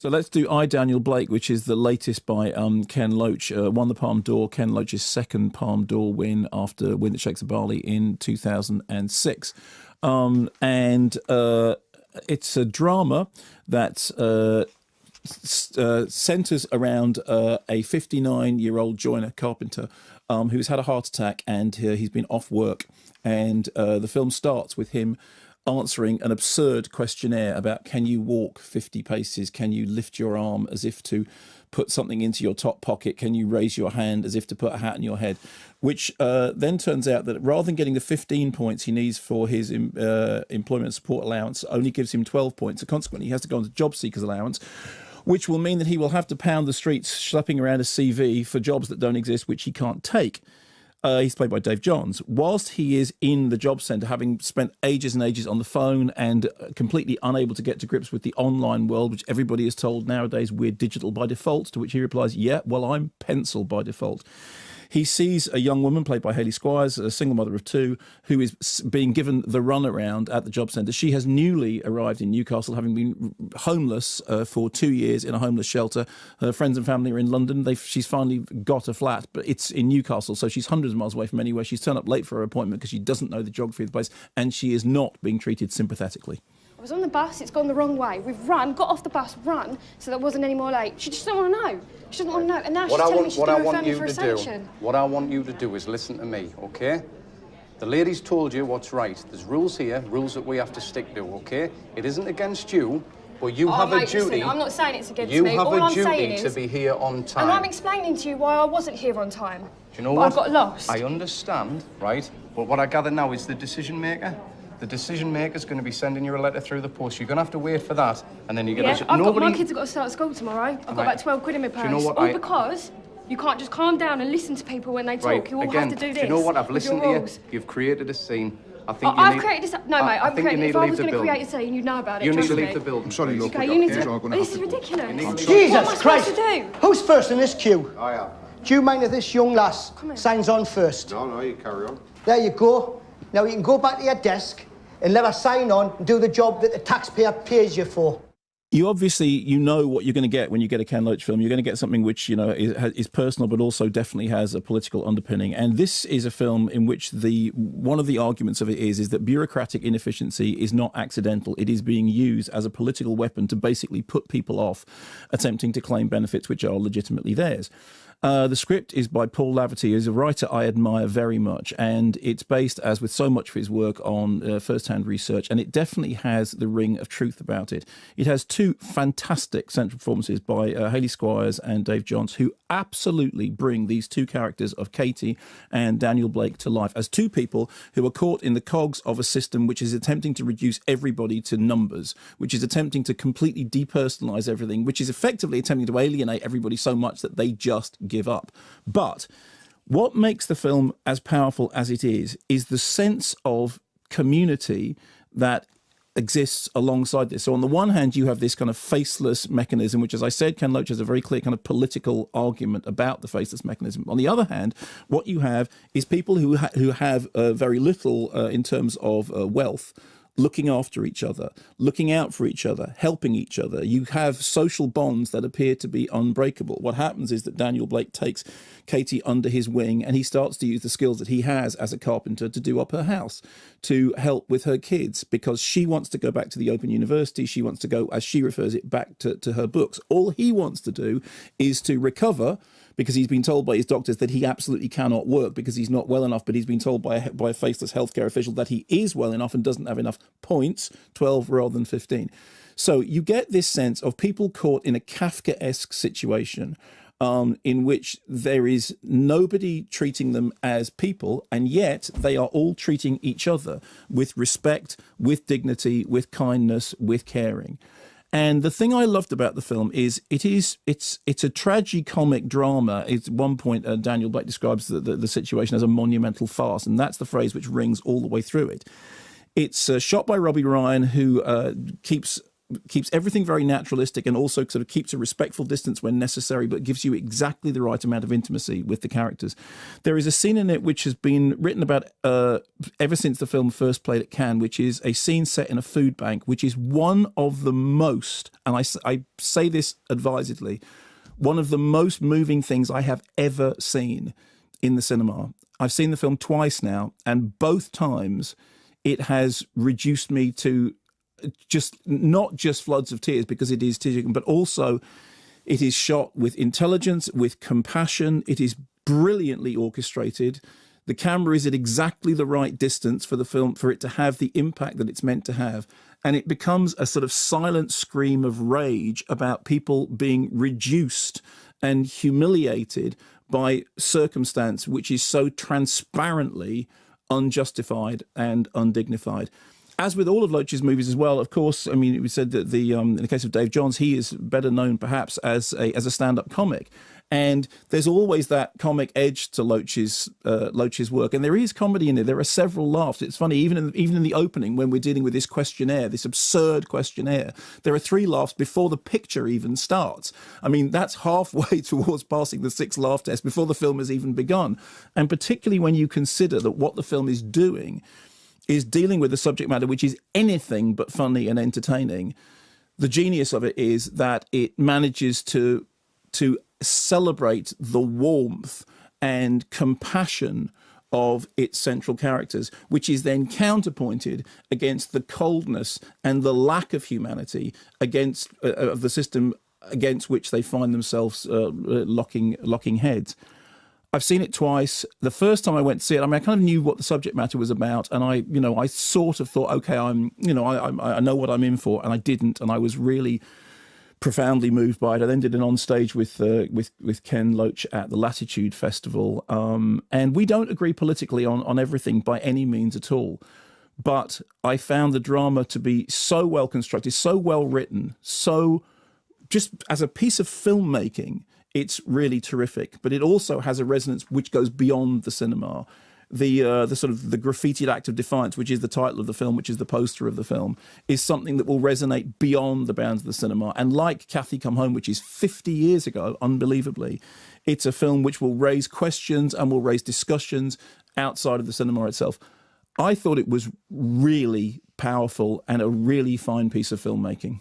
So let's do I, Daniel Blake, which is the latest by Ken Loach. Won the Palme d'Or, Ken Loach's second Palme d'Or win after Win that Shakes the Barley in 2006. And it's a drama that centres around a 59-year-old joiner carpenter who's had a heart attack, and he's been off work. And the film starts with him answering an absurd questionnaire about, can you walk 50 paces? Can you lift your arm as if to put something into your top pocket? Can you raise your hand as if to put a hat on your head? Which then turns out that rather than getting the 15 points he needs for his employment support allowance, only gives him 12 points. So consequently, he has to go on to job seekers allowance, which will mean that he will have to pound the streets schlepping around a CV for jobs that don't exist, which he can't take. He's played by Dave Johns. Whilst he is in the job centre, having spent ages and ages on the phone and completely unable to get to grips with the online world, which everybody is told nowadays we're digital by default, to which he replies, yeah, well, I'm pencil by default. He sees a young woman played by Hayley Squires, a single mother of two, who is being given the runaround at the job centre. She has newly arrived in Newcastle, having been homeless for 2 years in a homeless shelter. Her friends and family are in London. She's finally got a flat, but it's in Newcastle, so she's hundreds of miles away from anywhere. She's turned up late for her appointment because she doesn't know the geography of the place, and she is not being treated sympathetically. I was on the bus, it's gone the wrong way. We've run, got off the bus, run, so there wasn't any more late. She just doesn't want to know. She doesn't want to know, and now she's telling me she's going to refer me for a sanction. What I want you to do is listen to me, OK? The lady's told you what's right. There's rules here, rules that we have to stick to, OK? It isn't against you, but you have a duty... Listen, I'm not saying it's against me. me. You have All a I'm duty to be here on time. And I'm explaining to you why I wasn't here on time. Do you know what? I got lost. I understand, right? But what I gather now is the decision maker. The decision maker's going to be sending you a letter through the post. You're going to have to wait for that, and then you're going to... My kids have got to start school tomorrow. I've got about 12 quid in my purse. Do you know what? All because you can't just calm down and listen to people when they talk. Right. You all Again, have to do this. Do you know what? I've listened to you. You've created a scene. I think you I've need... created this... No, mate, I've created... If I was going to create a scene, you'd know about it. You need to leave the building. I'm sorry, look. Okay, you need to... This is ridiculous. Jesus Christ! Who's first in this queue? I am. Do you mind if this young lass signs on first? No, you carry on. There you go. Now you can go back to your desk and let her sign on and do the job that the taxpayer pays you for. You obviously, you know what you're going to get when you get a Ken Loach film. You're going to get something which, you know, is personal, but also definitely has a political underpinning. And this is a film in which one of the arguments of it is that bureaucratic inefficiency is not accidental. It is being used as a political weapon to basically put people off attempting to claim benefits which are legitimately theirs. The script is by Paul Laverty, who's a writer I admire very much, and it's based, as with so much of his work, on first-hand research, and it definitely has the ring of truth about it. It has two fantastic central performances by Hayley Squires and Dave Johns, who absolutely bring these two characters of Katie and Daniel Blake to life as two people who are caught in the cogs of a system which is attempting to reduce everybody to numbers, which is attempting to completely depersonalize everything, which is effectively attempting to alienate everybody so much that they just give up. But what makes the film as powerful as it is the sense of community that exists alongside this. So on the one hand, you have this kind of faceless mechanism, which, as I said, Ken Loach has a very clear kind of political argument about the faceless mechanism. On the other hand, what you have is people who have very little in terms of wealth, looking after each other, looking out for each other, helping each other. You have social bonds that appear to be unbreakable. What happens is that Daniel Blake takes Katie under his wing and he starts to use the skills that he has as a carpenter to do up her house, to help with her kids, because she wants to go back to the Open University. She wants to go, as she refers it, back to her books. All he wants to do is to recover, because he's been told by his doctors that he absolutely cannot work because he's not well enough, but he's been told by a faceless healthcare official that he is well enough and doesn't have enough points, 12 rather than 15. So you get this sense of people caught in a Kafkaesque situation in which there is nobody treating them as people, and yet they are all treating each other with respect, with dignity, with kindness, with caring. And the thing I loved about the film is it's a tragicomic drama. At one point, Daniel Blake describes the situation as a monumental farce, and that's the phrase which rings all the way through it. It's shot by Robbie Ryan, who keeps keeps everything very naturalistic and also sort of keeps a respectful distance when necessary, but gives you exactly the right amount of intimacy with the characters. There is a scene in it which has been written about ever since the film first played at Cannes, which is a scene set in a food bank, which is one of the most, and I say this advisedly, one of the most moving things I have ever seen in the cinema. I've seen the film twice now, and both times it has reduced me to just not just floods of tears, because it is tearjerking, but also it is shot with intelligence, with compassion. It is brilliantly orchestrated. The camera is at exactly the right distance for the film, for it to have the impact that it's meant to have. And it becomes a sort of silent scream of rage about people being reduced and humiliated by circumstance which is so transparently unjustified and undignified. As with all of Loach's movies as well, of course, I mean, we said that in the case of Dave Johns, he is better known perhaps as a stand-up comic. And there's always that comic edge to Loach's work, and there is comedy in it. There are several laughs. It's funny, even in the opening, when we're dealing with this questionnaire, this absurd questionnaire, there are 3 laughs before the picture even starts. I mean, that's halfway towards passing the 6 laugh test before the film has even begun. And particularly when you consider that what the film is doing is dealing with a subject matter which is anything but funny and entertaining. The genius of it is that it manages to celebrate the warmth and compassion of its central characters, which is then counterpointed against the coldness and the lack of humanity against of the system against which they find themselves locking heads. I've seen it twice. The first time I went to see it, I mean, I kind of knew what the subject matter was about, and I sort of thought, okay, I know what I'm in for, and I didn't, and I was really profoundly moved by it. I then did an onstage with Ken Loach at the Latitude Festival, and we don't agree politically on everything by any means at all. But I found the drama to be so well constructed, so well written, so just as a piece of filmmaking, it's really terrific. But it also has a resonance which goes beyond the cinema. The sort of the graffitied act of defiance, which is the title of the film, which is the poster of the film, is something that will resonate beyond the bounds of the cinema. And like Kathy Come Home, which is 50 years ago, unbelievably, it's a film which will raise questions and will raise discussions outside of the cinema itself. I thought it was really powerful and a really fine piece of filmmaking.